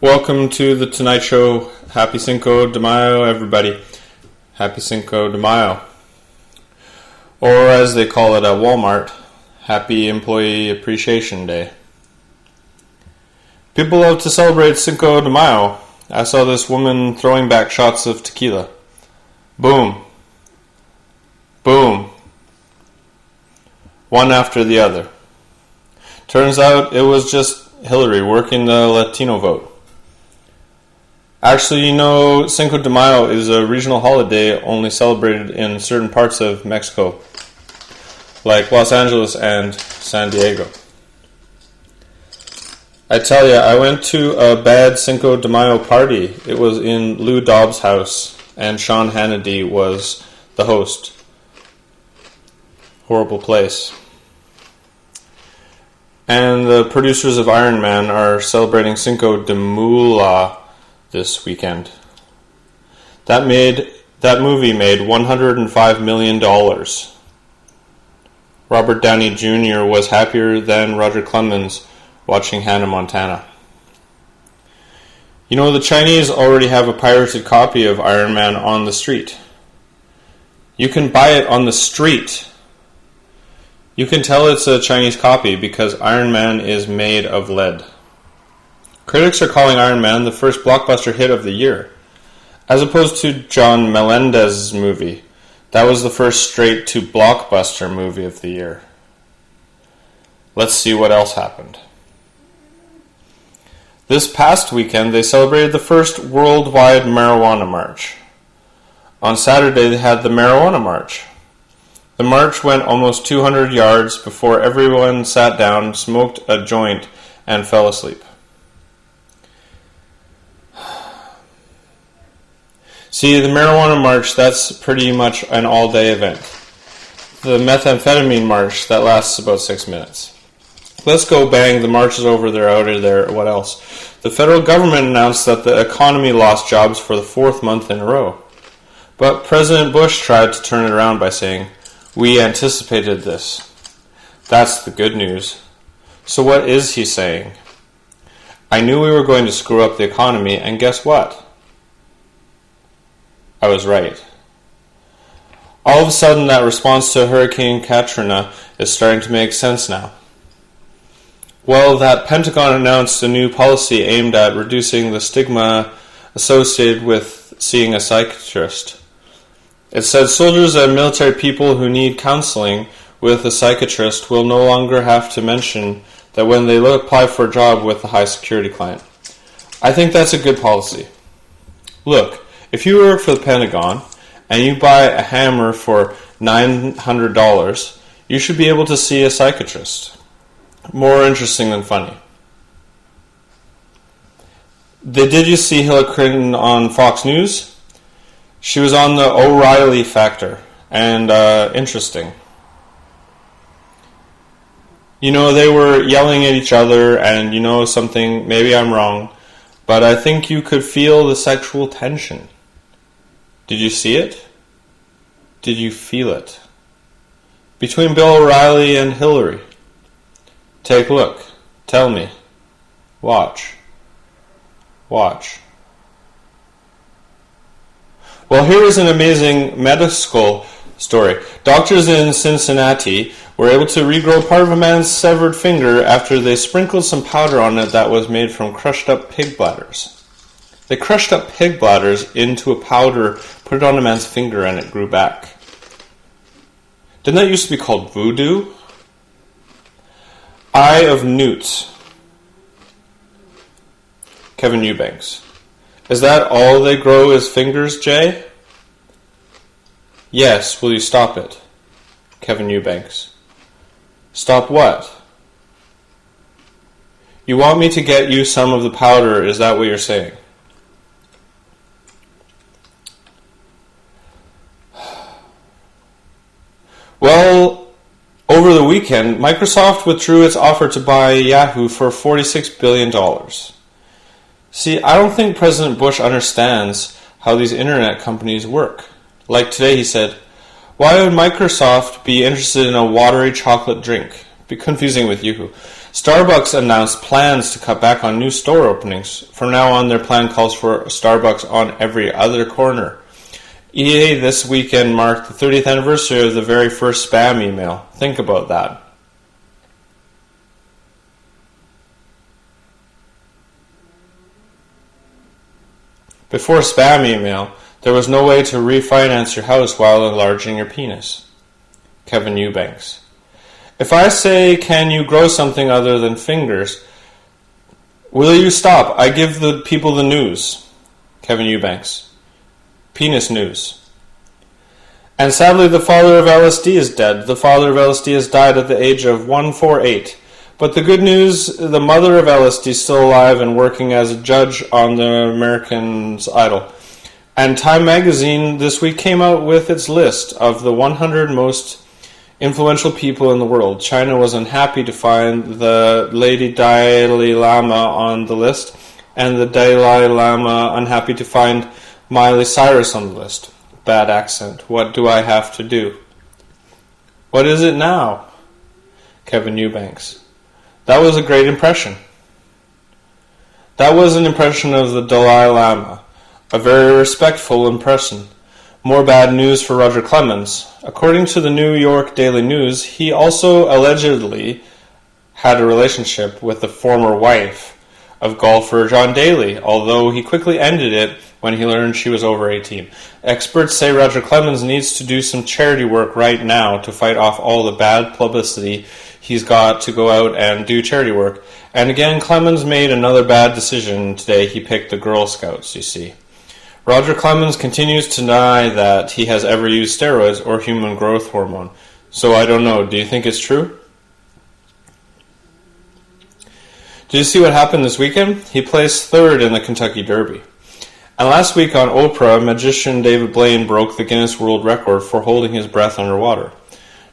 Welcome to the Tonight Show. Happy Cinco de Mayo, everybody. Happy Cinco de Mayo. Or as they call it at Walmart, Happy Employee Appreciation Day. People love to celebrate Cinco de Mayo. I saw this woman throwing back shots of tequila. Boom. Boom. One after the other. Turns out it was just Hillary working the Latino vote. Actually, Cinco de Mayo is a regional holiday only celebrated in certain parts of Mexico, like Los Angeles and San Diego. I tell you, I went to a bad Cinco de Mayo party. It was in Lou Dobbs' house, and Sean Hannity was the host. Horrible place. And the producers of Iron Man are celebrating Cinco de Moolah this weekend. That movie made $105 million. Robert Downey Jr. was happier than Roger Clemens watching Hannah Montana. The Chinese already have a pirated copy of Iron Man on the street. You can buy it on the street. You can tell it's a Chinese copy because Iron Man is made of lead. Critics are calling Iron Man the first blockbuster hit of the year, as opposed to John Melendez's movie. That was the first straight-to-blockbuster movie of the year. Let's see what else happened. This past weekend, they celebrated the first worldwide marijuana march. On Saturday, they had the Marijuana March. The march went almost 200 yards before everyone sat down, smoked a joint, and fell asleep. See, the Marijuana March, that's pretty much an all-day event. The Methamphetamine March, that lasts about 6 minutes. Let's go bang, the march is over, they're out of there, what else? The federal government announced that the economy lost jobs for the 4th month in a row. But President Bush tried to turn it around by saying, "We anticipated this." That's the good news. So what is he saying? I knew we were going to screw up the economy, and guess what? I was right. All of a sudden, that response to Hurricane Katrina is starting to make sense now. Well, that Pentagon announced a new policy aimed at reducing the stigma associated with seeing a psychiatrist. It said soldiers and military people who need counseling with a psychiatrist will no longer have to mention that when they apply for a job with a high-security client. I think that's a good policy. Look, if you work for the Pentagon and you buy a hammer for $900, you should be able to see a psychiatrist. More interesting than funny. Did you see Hillary Clinton on Fox News? She was on the O'Reilly Factor, and interesting. They were yelling at each other, and something, maybe I'm wrong, but I think you could feel the sexual tension. Did you see it? Did you feel it? Between Bill O'Reilly and Hillary. Take a look. Tell me. Watch. Watch. Well, here is an amazing medical story. Doctors in Cincinnati were able to regrow part of a man's severed finger after they sprinkled some powder on it that was made from crushed up pig bladders. They crushed up pig bladders into a powder, put it on a man's finger, and it grew back. Didn't that used to be called voodoo? Eye of Newt. Kevin Eubanks. Is that all they grow is fingers, Jay? Yes, will you stop it? Kevin Eubanks. Stop what? You want me to get you some of the powder, is that what you're saying? Well, over the weekend, Microsoft withdrew its offer to buy Yahoo for $46 billion. See, I don't think President Bush understands how these internet companies work. Like today he said, why would Microsoft be interested in a watery chocolate drink? Be confusing with Yahoo. Starbucks announced plans to cut back on new store openings. From now on, their plan calls for Starbucks on every other corner. EA this weekend marked the 30th anniversary of the very first spam email. Think about that. Before spam email, there was no way to refinance your house while enlarging your penis. Kevin Eubanks. If I say, can you grow something other than fingers, will you stop? I give the people the news. Kevin Eubanks. Penis news. And sadly, the father of LSD is dead. The father of LSD has died at the age of 148. But the good news, the mother of LSD is still alive and working as a judge on the American's Idol. And Time magazine this week came out with its list of the 100 most influential people in the world. China was unhappy to find the Lady Dalai Lama on the list, and the Dalai Lama unhappy to find Miley Cyrus on the list. Bad accent. What do I have to do? What is it now? Kevin Eubanks. That was a great impression. That was an impression of the Dalai Lama. A very respectful impression. More bad news for Roger Clemens. According to the New York Daily News, he also allegedly had a relationship with the former wife of golfer John Daly, although he quickly ended it when he learned she was over 18. Experts say Roger Clemens needs to do some charity work right now to fight off all the bad publicity he's got to go out and do charity work. And again, Clemens made another bad decision today. He picked the Girl Scouts, you see. Roger Clemens continues to deny that he has ever used steroids or human growth hormone. So I don't know. Do you think it's true? Did you see what happened this weekend? He placed third in the Kentucky Derby. And last week on Oprah, magician David Blaine broke the Guinness World Record for holding his breath underwater.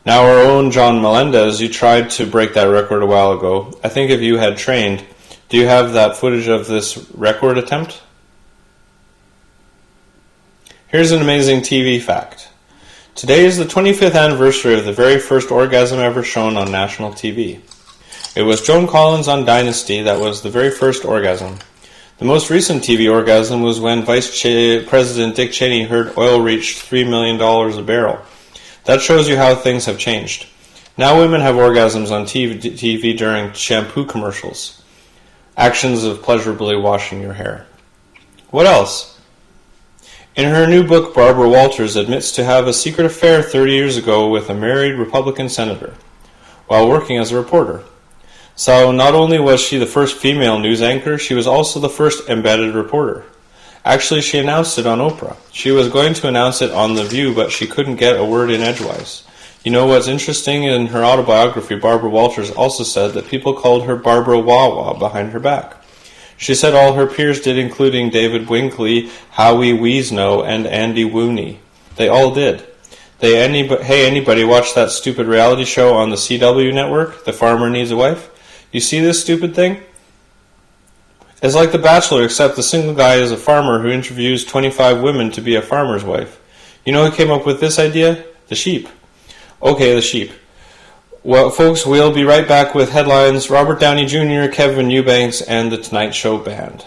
Now our own John Melendez, you tried to break that record a while ago. I think if you had trained, do you have that footage of this record attempt? Here's an amazing TV fact. Today is the 25th anniversary of the very first orgasm ever shown on national TV. It was Joan Collins on Dynasty that was the very first orgasm. The most recent TV orgasm was when Vice President Dick Cheney heard oil reached $3 million a barrel. That shows you how things have changed. Now women have orgasms on TV during shampoo commercials. Actions of pleasurably washing your hair. What else? In her new book, Barbara Walters admits to have a secret affair 30 years ago with a married Republican senator while working as a reporter. So not only was she the first female news anchor, she was also the first embedded reporter. Actually, she announced it on Oprah. She was going to announce it on The View, but she couldn't get a word in edgewise. You know what's interesting? In her autobiography, Barbara Walters also said that people called her Barbara Wawa behind her back. She said all her peers did, including David Winkley, Howie Wiesno, and Andy Wooney. They all did. Hey, anybody watch that stupid reality show on the CW network, The Farmer Needs a Wife? You see this stupid thing? It's like The Bachelor, except the single guy is a farmer who interviews 25 women to be a farmer's wife. You know who came up with this idea? The sheep. Okay, the sheep. Well, folks, we'll be right back with headlines. Robert Downey Jr., Kevin Eubanks, and The Tonight Show Band.